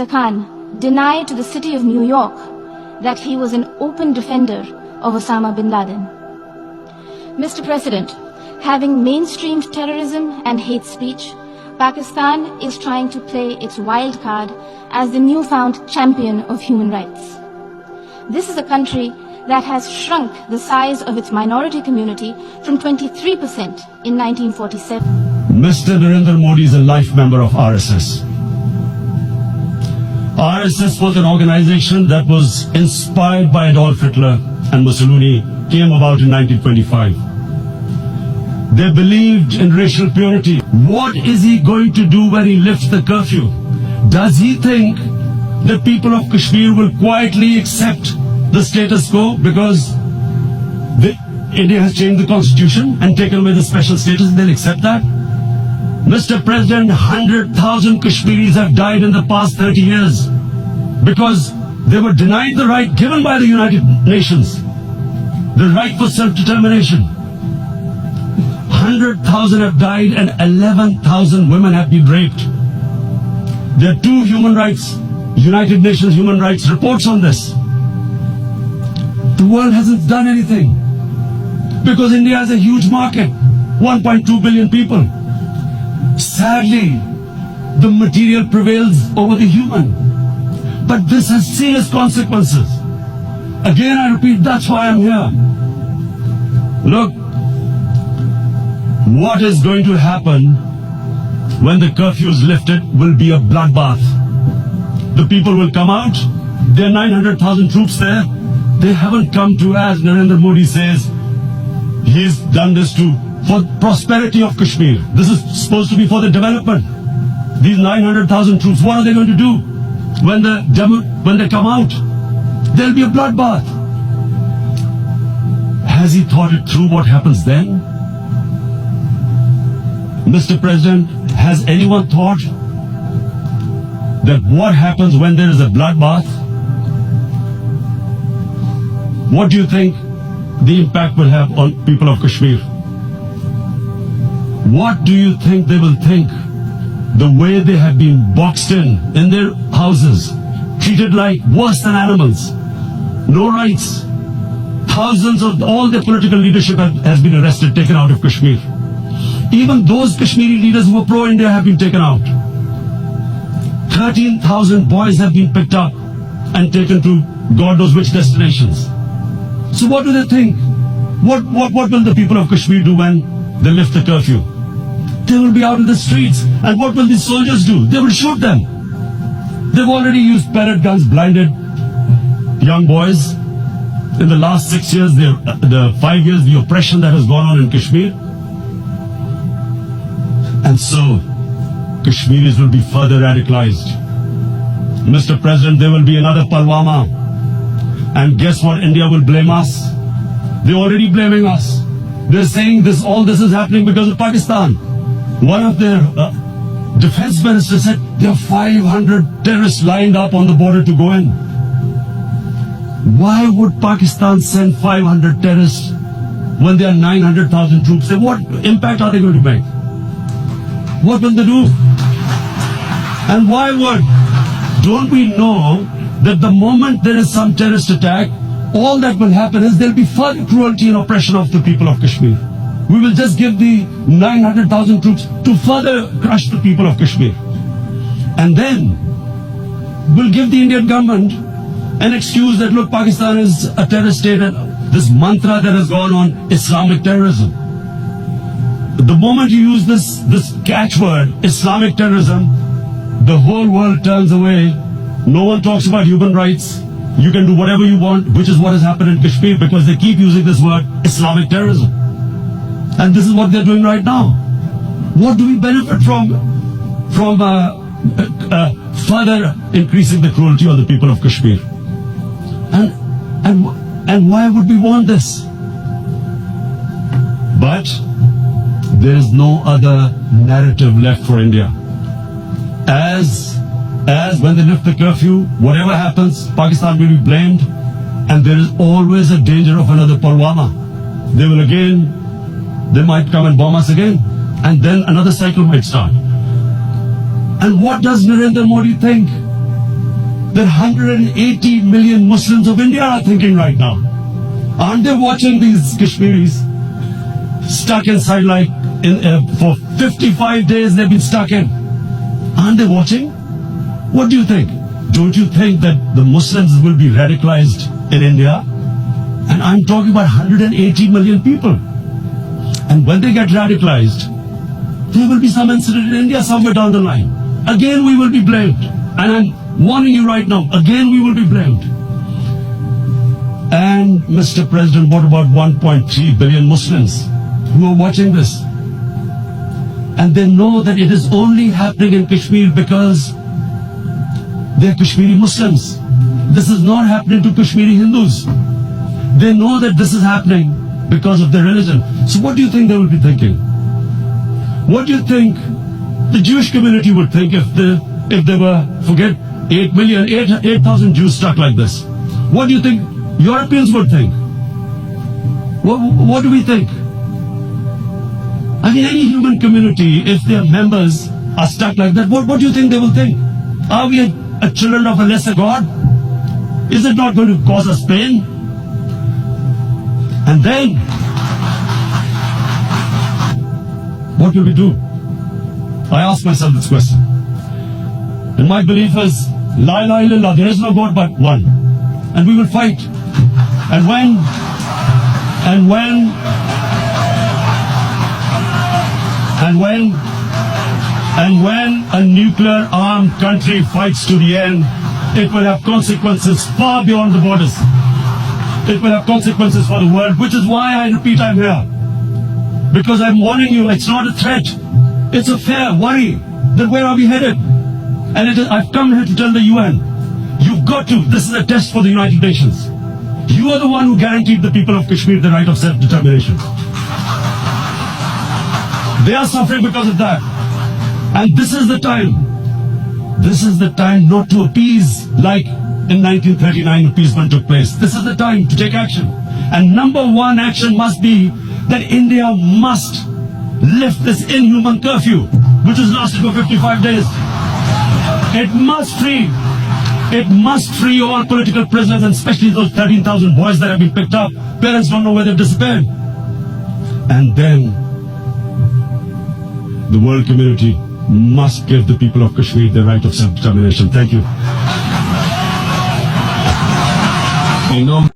Mr. Khan denied to the city of New York that he was an open defender of Osama bin Laden. Mr. President, having mainstreamed terrorism and hate speech, Pakistan is trying to play its wild card as the newfound champion of human rights. This is a country that has shrunk the size of its minority community from 23% in 1947. Mr. Narendra Modi is a life member of RSS. RSS was an organization that was inspired by Adolf Hitler and Mussolini, came about in 1925. They believed in racial purity. What is he going to do when he lifts the curfew? Does he think the people of Kashmir will quietly accept the status quo because India has changed the constitution and taken away the special status and they'll accept that? Mr. President, 100,000 Kashmiris have died in the past 30 years because they were denied the right given by the United Nations, the right for self-determination. 100,000 have died and 11,000 women have been raped. There are two United Nations human rights reports on this. The world hasn't done anything because India has a huge market, 1.2 billion people. Sadly, the material prevails over the human. But this has serious consequences. Again, I repeat, that's why I'm here. Look, what is going to happen when the curfew is lifted will be a bloodbath. The people will come out. There are 900,000 troops there. They haven't come to, as Narendra Modi says, he's done this for prosperity of Kashmir. This is supposed to be for the development. These 900,000 troops, what are they going to do when they come out? There'll be a bloodbath. Has he thought it through what happens then? Mr. President, has anyone thought that what happens when there is a bloodbath? What do you think the impact will have on people of Kashmir? What do you think they will think? The way they have been boxed in their houses, treated like worse than animals, no rights. Thousands of all their political leadership has been arrested, taken out of Kashmir. Even those Kashmiri leaders who were pro-India have been taken out. 13,000 boys have been picked up and taken to God knows which destinations. So what do they think? What will the people of Kashmir do when they lift the curfew? They will be out in the streets. And what will these soldiers do? They will shoot them. They've already used pellet guns, blinded young boys. In the last 6 years, the 5 years, the oppression that has gone on in Kashmir. And so, Kashmiris will be further radicalized. Mr. President, there will be another Pulwama. And guess what? India will blame us. They're already blaming us. They're saying all this is happening because of Pakistan. One of their defense ministers said there are 500 terrorists lined up on the border to go in. Why would Pakistan send 500 terrorists when there are 900,000 troops? What impact are they going to make? What will they do? And why would? Don't we know that the moment there is some terrorist attack, all that will happen is there will be further cruelty and oppression of the people of Kashmir. We will just give the 900,000 troops to further crush the people of Kashmir. And then we'll give the Indian government an excuse that, look, Pakistan is a terrorist state, and this mantra that has gone on, Islamic terrorism. The moment you use this catchword, Islamic terrorism, the whole world turns away. No one talks about human rights. You can do whatever you want, which is what has happened in Kashmir because they keep using this word, Islamic terrorism. And this is what they're doing right now. What do we benefit from further increasing the cruelty on the people of Kashmir? And why would we want this? But there is no other narrative left for India. As when they lift the curfew, whatever happens, Pakistan will be blamed, and there is always a danger of another Pulwama. They might come and bomb us again, and then another cycle might start. And what does Narendra Modi think? that 180 million Muslims of India are thinking right now? Aren't they watching these Kashmiris stuck inside for 55 days they've been stuck in? Aren't they watching? What do you think? Don't you think that the Muslims will be radicalized in India? And I'm talking about 180 million people. And when they get radicalized, there will be some incident in India somewhere down the line. Again, we will be blamed. And I'm warning you right now, again, we will be blamed. And Mr. President, what about 1.3 billion Muslims who are watching this? And they know that it is only happening in Kashmir because they're Kashmiri Muslims. This is not happening to Kashmiri Hindus. They know that this is happening because of their religion. So what do you think they will be thinking? What do you think the Jewish community would think if they were, forget 8,000 Jews stuck like this? What do you think Europeans would think? What do we think? I mean, any human community, if their members are stuck like that, what do you think they will think? Are we a children of a lesser God? Is it not going to cause us pain? And then, what will we do? I ask myself this question. And my belief is, La ilaha illallah, there is no God but one. And we will fight. And when a nuclear armed country fights to the end, it will have consequences far beyond the borders. It will have consequences for the world, which is why I repeat I'm here. Because I'm warning you, it's not a threat. It's a fair worry that where are we headed? And I've come here to tell the UN, you've got to, this is a test for the United Nations. You are the one who guaranteed the people of Kashmir the right of self-determination. They are suffering because of that. And this is the time not to appease like in 1939 appeasement took place. This is the time to take action. And number one action must be that India must lift this inhuman curfew, which has lasted for 55 days. It must free all political prisoners, and especially those 13,000 boys that have been picked up. Parents don't know where they've disappeared. And then the world community must give the people of Kashmir the right of self-determination. Thank you.